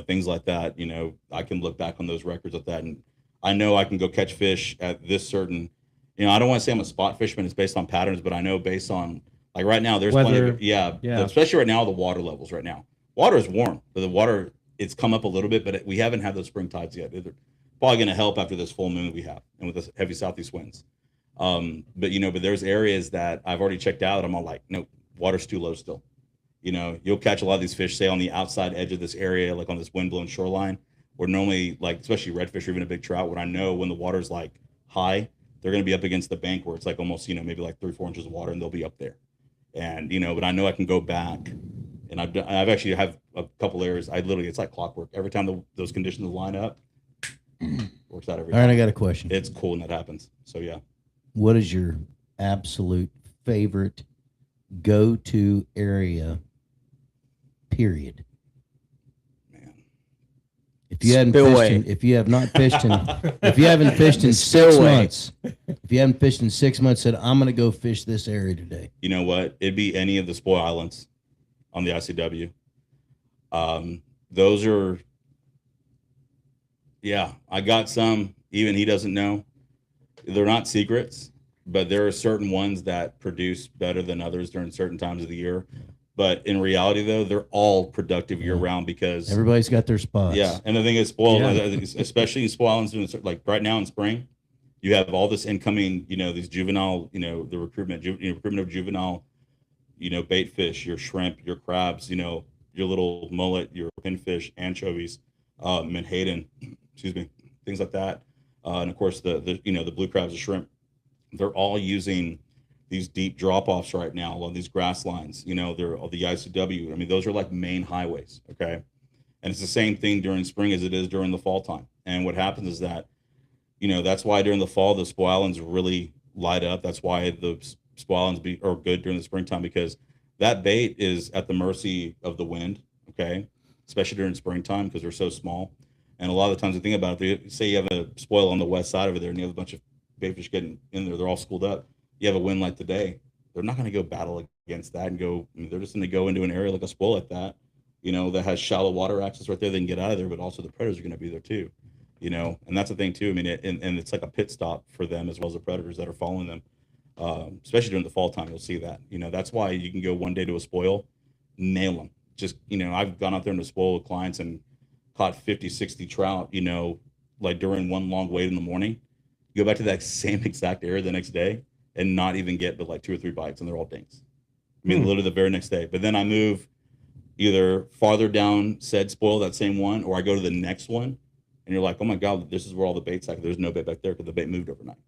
things like that. I can look back on those records like that, and I know I can go catch fish at this certain. I don't want to say I'm a spot fisherman. It's based on patterns, but I know based on like right now, there's plenty Weather. of, yeah, Yeah. especially right now, the water levels right now. Water is warm, but the water it's come up a little bit, but we haven't had those spring tides yet. They're probably going to help after this full moon we have and with the heavy southeast winds. But but there's areas that I've already checked out. I'm all like, no, water's too low still. You'll catch a lot of these fish, say on the outside edge of this area, like on this wind-blown shoreline, where normally, like especially redfish or even a big trout, when I know when the water's like high, they're going to be up against the bank where it's like almost, maybe like 3-4 inches of water, and they'll be up there. And but I know I can go back, and I've actually have a couple areas. It's like clockwork. Every time those conditions line up, works out every All time. right, I got a question. It's cool when that happens. So yeah. What is your absolute favorite go-to area? Period. Man. If you hadn't Spillway. fished, if you have not fished in, if you haven't fished in 6 Spillway. months, if you haven't fished in 6 months, said I'm going to go fish this area today. You know what? It'd be any of the spoil islands on the ICW. Those are, yeah, I got some, even he doesn't know. They're not secrets, but there are certain ones that produce better than others during certain times of the year. But in reality, though, they're all productive year round because Everybody's got their spots. yeah. And the thing is, spoil, Yeah. especially in spoil islands, like right now in spring, you have all this incoming, these juvenile, the recruitment of juvenile, bait fish, your shrimp, your crabs, your little mullet, your pinfish, anchovies, menhaden, excuse me, things like that. And of course, the blue crabs, the shrimp, they're all using these deep drop-offs right now along these grass lines. They're all the ICW. I mean, those are like main highways, okay? And it's the same thing during spring as it is during the fall time. And what happens is that, that's why during the fall, the spoil islands really light up. That's why the spoil islands are good during the springtime, because that bait is at the mercy of the wind, okay? Especially during springtime because they're so small. And a lot of the times you think about it, say you have a spoil on the west side over there and you have a bunch of bait fish getting in there, they're all schooled up. You have a wind like today, they're not going to go battle against that and go, they're just going to go into an area like a spoil like that, that has shallow water access right there. They can get out of there, but also the predators are going to be there too, and that's the thing too. I mean, and it's like a pit stop for them as well as the predators that are following them, especially during the fall time. You'll see that, that's why you can go one day to a spoil, nail them. Just, I've gone out there in the spoil with clients and caught 50, 60 trout, like during one long wait in the morning. You go back to that same exact area the next day and not even get but like 2 or 3 bites, and they're all dings. I mean, literally the very next day. But then I move either farther down said spoil, that same one, or I go to the next one, and you're like, oh my God, this is where all the bait's at. There's no bait back there because the bait moved overnight.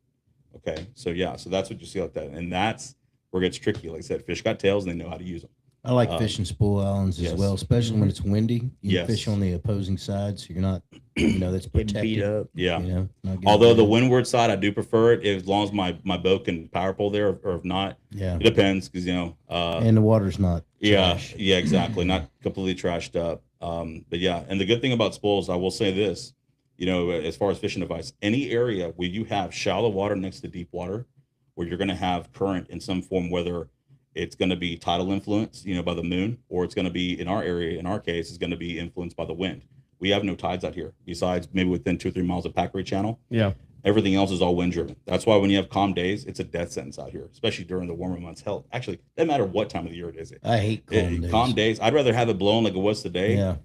Okay, so yeah, so that's what you see like that, and that's where it gets tricky. Like I said, fish got tails and they know how to use them. I like fishing spoil islands as yes. well, especially when it's windy. You Yes. fish on the opposing side, so you're not, that's Getting protected. beat up. Yeah. Not getting Although the beat up. windward side, I do prefer it as long as my boat can power pull there, or if not, Yeah, it depends because and the water's not. yeah, trash. yeah, exactly, not completely trashed up. But yeah, and the good thing about spoils, I will say this, as far as fishing advice, any area where you have shallow water next to deep water, where you're going to have current in some form, whether it's going to be tidal influence, by the moon, or it's going to be in our area, in our case, is going to be influenced by the wind. We have no tides out here besides maybe within 2 or 3 miles of Packery Channel. Yeah. Everything else is all wind driven. That's why when you have calm days, it's a death sentence out here, especially during the warmer months. Hell, actually, it doesn't matter what time of the year it is. I hate calm days. Calm days. I'd rather have it blowing like it was today. Yeah,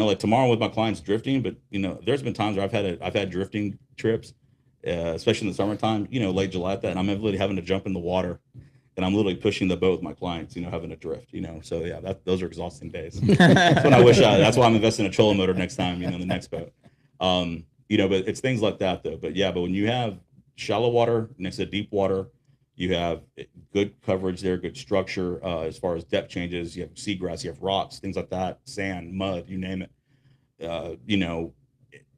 Like tomorrow with my clients drifting, but there's been times where I've had drifting trips, especially in the summertime. Late July at that, and I'm literally having to jump in the water, and I'm literally pushing the boat with my clients. Having to drift. So yeah, those are exhausting days. That's when I wish that's why I'm investing in a trolling motor next time. In the next boat. But it's things like that though. But yeah, but when you have shallow water next to deep water, you have good coverage there, good structure as far as depth changes. You have seagrass, you have rocks, things like that, sand, mud, you name it.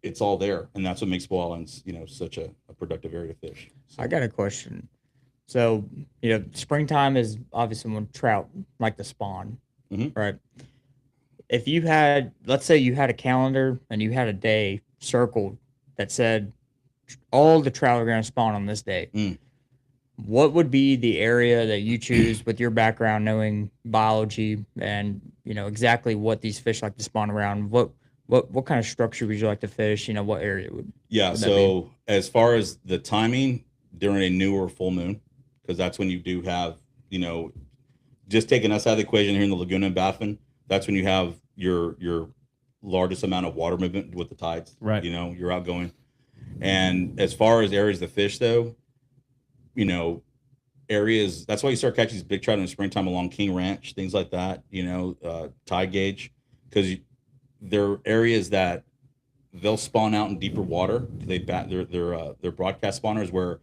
It's all there, and that's what makes spoil islands, such a productive area to fish. So, I got a question. So, springtime is obviously when trout like to spawn, Mhm. right? If you had, let's say you had a calendar and you had a day circled that said all the trout are going to spawn on this day, what would be the area that you choose with your background, knowing biology and, exactly what these fish like to spawn around? What kind of structure would you like to fish? What area would? yeah. Would that So as far as the timing during a new or full moon, because that's when you do have, just taking us out of the equation here in the Laguna and Baffin, that's when you have your largest amount of water movement with the tides. Right. You know, you're outgoing. And as far as areas to fish, though, you know, areas, that's why you start catching these big trout in the springtime along King Ranch, things like that, you know, tide gauge, because they're areas that they'll spawn out in deeper water. They're broadcast spawners where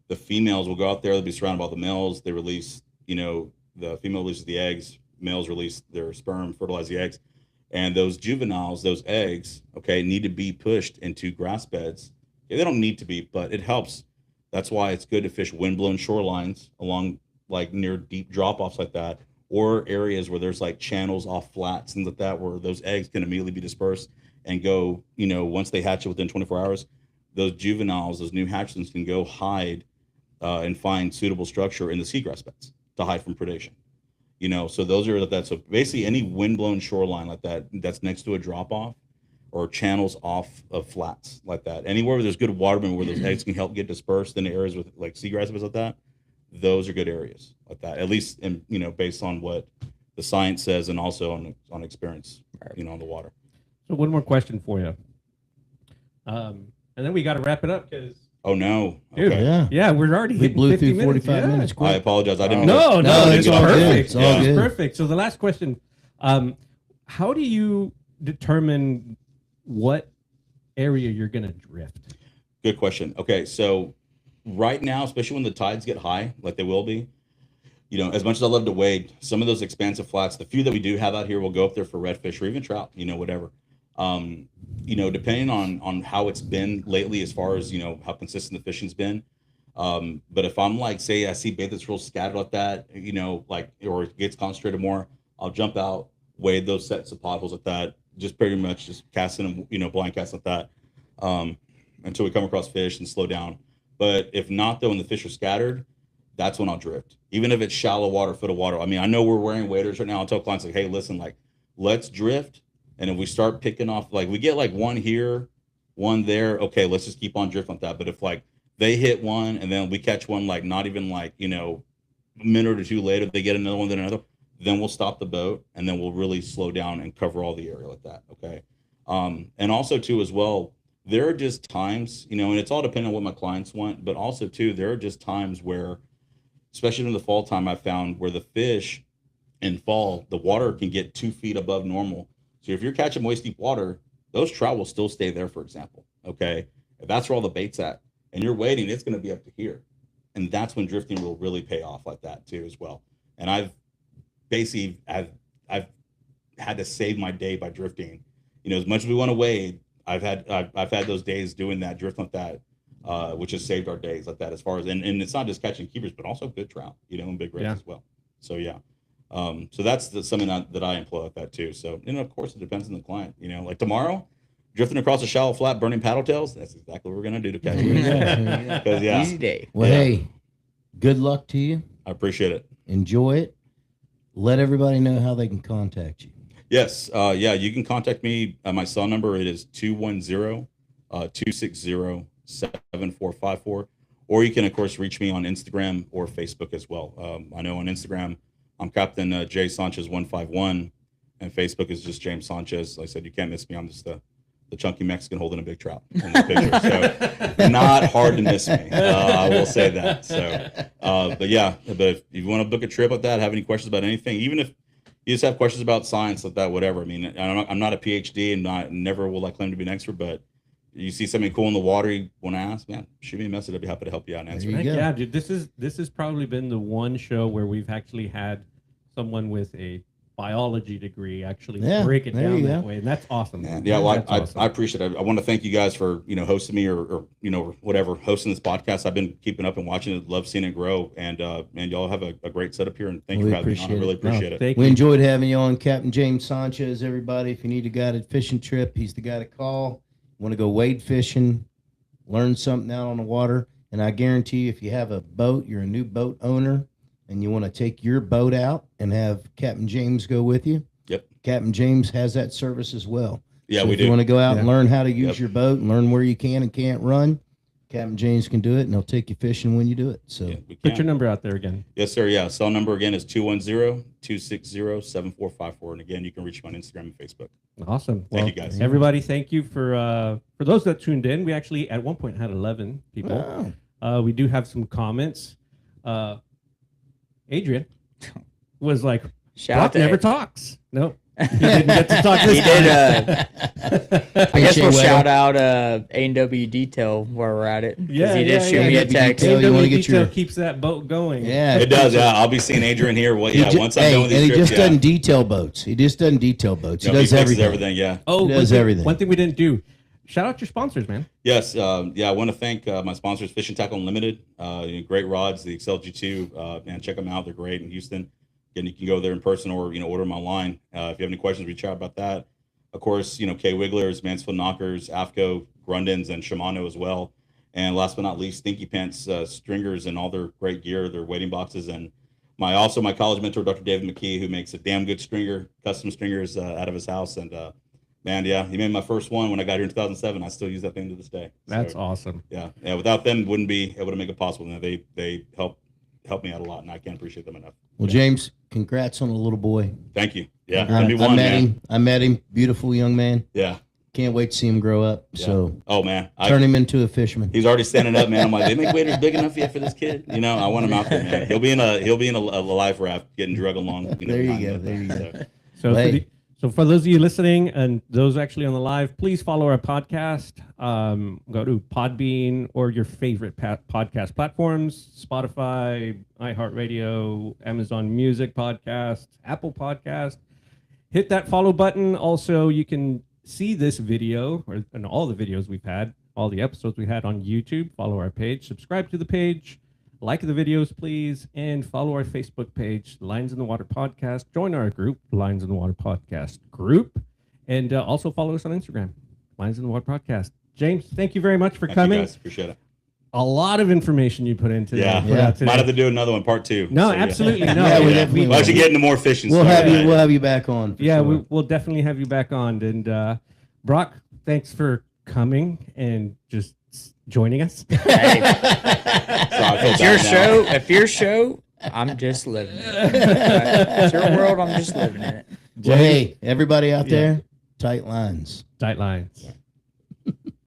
the females will go out there, they'll be surrounded by the males. They release, you know, the female releases the eggs, males release their sperm, fertilize the eggs. And those juveniles, those eggs, okay, need to be pushed into grass beds. Yeah, they don't need to be, but it helps. That's why it's good to fish windblown shorelines along like near deep drop-offs like that, or areas where there's like channels off flats and like that, where those eggs can immediately be dispersed and go, you know, once they hatch it within 24 hours, those juveniles, those new hatchlings can go hide and find suitable structure in the seagrass beds to hide from predation. You know, so those are that. So basically, any windblown shoreline like that, that's next to a drop off, or channels off of flats like that, anywhere where there's good water movement, where those eggs can help get dispersed in areas with like seagrass beds like that, those are good areas like that. At least, in, you know, based on what the science says, and also on experience, you know, on the water. So one more question for you, and then we got to wrap it up because. Oh no! Dude, Okay. yeah, we're already We hitting blew 50 through 45 Yeah. minutes I quick. apologize. I didn't. No, it's it's all good. perfect. It's all It's good. perfect. So the last question, how do you determine what area you're going to drift? Good question. Okay, so right now, especially when the tides get high, like they will be, you know, as much as I love to wade, some of those expansive flats, the few that we do have out here, will go up there for redfish or even trout, you know, whatever. You know, depending on how it's been lately, as far as, you know, how consistent the fishing's been. But if I'm like, say, I see bait that's real scattered like that, you know, like, or it gets concentrated more, I'll jump out, wade those sets of potholes like that, just pretty much just casting them, you know, blind cast like that, until we come across fish and slow down. But if not, though, and the fish are scattered, that's when I'll drift. Even if it's shallow water, foot of water. I mean, I know we're wearing waders right now. I'll tell clients like, hey, listen, like, let's drift. And if we start picking off, like we get like one here, one there, okay, let's just keep on drifting like that. But if like they hit one and then we catch one, like not even like, you know, a minute or two later, they get another one, then another, then we'll stop the boat and then we'll really slow down and cover all the area like that. Okay. And also too, as well, there are just times, you know, and it's all depending on what my clients want, but also too, there are just times where, especially in the fall time, I found where the fish in fall, the water can get 2 feet above normal. So if you're catching waist deep water, those trout will still stay there, for example. Okay. If that's where all the bait's at and you're waiting, it's going to be up to here. And that's when drifting will really pay off like that too, as well. And I've had to save my day by drifting, you know, as much as we want to wade, I've had those days doing that, drift like that, which has saved our days like that, as far as, and it's not just catching keepers, but also good trout, you know, and big rays as well. So, yeah. So that's something that I employ like that too. So, you know, of course it depends on the client, you know, like tomorrow, drifting across a shallow flat, burning paddle tails. That's exactly what we're going to do to catch it. Because Easy day. Well, hey, good luck to you. I appreciate it. Enjoy it. Let everybody know how they can contact you. Yes. Yeah, you can contact me. My cell number, it is 210-260-7454. Or you can, of course, reach me on Instagram or Facebook as well. I know on Instagram, I'm Captain J Sanchez 151, and Facebook is just James Sanchez. Like I said, you can't miss me. I'm just the chunky Mexican holding a big trout in this picture. So not hard to miss me. I will say that. So, but yeah, but if you want to book a trip like that, have any questions about anything, even if you just have questions about science like that, whatever. I mean, I'm not a PhD and never will I claim to be an expert, but you see something cool in the water you want to ask, man, shoot me a message. I'd be happy to help you out and answer. There you go. Yeah, dude, this has probably been the one show where we've actually had someone with a biology degree actually break it there down you that go. way, and that's awesome. Man, yeah, well, That's awesome. I appreciate it. I want to thank you guys for, you know, hosting me or you know, whatever, hosting this podcast. I've been keeping up and watching it, love seeing it grow, and y'all have a great setup here, and thank you for having me on. I really appreciate it. Thank We you. enjoyed having you on, Captain James Sanchez. Everybody, if you need a guided fishing trip, he's the guy to call. Want to go wade fishing, learn something out on the water, and I guarantee you, if you have a boat, you're a new boat owner, and you want to take your boat out and have Captain James go with you. Yep. Captain James has that service as well. Yeah, So we if you do. want to go out and Yeah. learn how to use Yep. your boat and learn where you can and can't run, Captain James can do it, and he'll take you fishing when you do it. So Yeah, we Put your can. number out there again. Yes, sir. Yeah. Cell number again is 210-260-7454. And again, you can reach me on Instagram and Facebook. Awesome. Thank you, guys. Everybody, thank you for those that tuned in. We actually at one point had 11 people. oh, We do have some comments. Adrian was like, Shout out Brock to never Ed. talks. Nope. He didn't get to talk this He time. did. I guess we'll Appreciate shout out A&W Detail where we're at it. 'Cause Yeah, he did yeah, shoot yeah. me a A&W text. Detail. You wanna AW get your- Detail keeps that boat going. yeah. It does. Yeah. I'll be seeing Adrian here. Well, He yeah. ju- Once I'm done with and these he trips, just yeah. doesn't detail boats. He just doesn't detail boats. No, he does fixes everything. Yeah. Oh, He does one thing, everything. One thing we didn't do. Shout out your sponsors, man. Yes, yeah, I want to thank my sponsors, Fishing Tackle Unlimited. Great rods, the Excel G2. Man, check them out; they're great in Houston. Again, you can go there in person or order them online. If you have any questions, reach out about that. Of course, K Wigglers, Mansfield Knockers, AFCO, Grundens, and Shimano as well. And last but not least, Stinky Pants stringers and all their great gear, their wading boxes, and my college mentor, Dr. David McKee, who makes a damn good custom stringers out of his house. And man, yeah, he made my first one when I got here in 2007. I still use that thing to this day. That's So, awesome. yeah. Without them, wouldn't be able to make it possible. They help me out a lot, and I can't appreciate them enough. Well, James, congrats on the little boy. Thank you. Yeah, I, gonna be I one, met man. him. I met him. Beautiful young man. Yeah. Can't wait to see him grow up. Yeah. So Oh man, turn him into a fisherman. he's already standing up, man. I'm like, they make waders big enough yet for this kid? I want him out there, man. He'll be in a life raft getting drug along. There you behind go, that there thing. you go. So, Hey. for those of you listening and those actually on the live, please follow our podcast. Go to Podbean or your favorite podcast platforms: Spotify, iHeartRadio, Amazon Music Podcast, Apple Podcast. Hit that follow button. Also, you can see this video and all the videos we've had, all the episodes we had on YouTube. Follow our page. Subscribe to the page. Like the videos, please, and follow our Facebook page, Lines in the Water Podcast. Join our group, Lines in the Water Podcast group, and also follow us on Instagram, Lines in the Water Podcast. James, thank you very much for Thank you, coming. guys. Appreciate it. A lot of information you put into Yeah. put out today. Might have to do another one, part 2. No, So, yeah. absolutely no. Yeah, we Yeah. definitely We'll actually get into more fishing. We'll stuff, have right? you. We'll have you back on. for Yeah, sure. we'll definitely have you back on. And Brock, thanks for coming and just joining us. Hey, So I feel it's your bad now. show. If your show, I'm just living it. It's your world. I'm just living in it. Well, hey, everybody out Yeah. there, tight lines. Tight lines.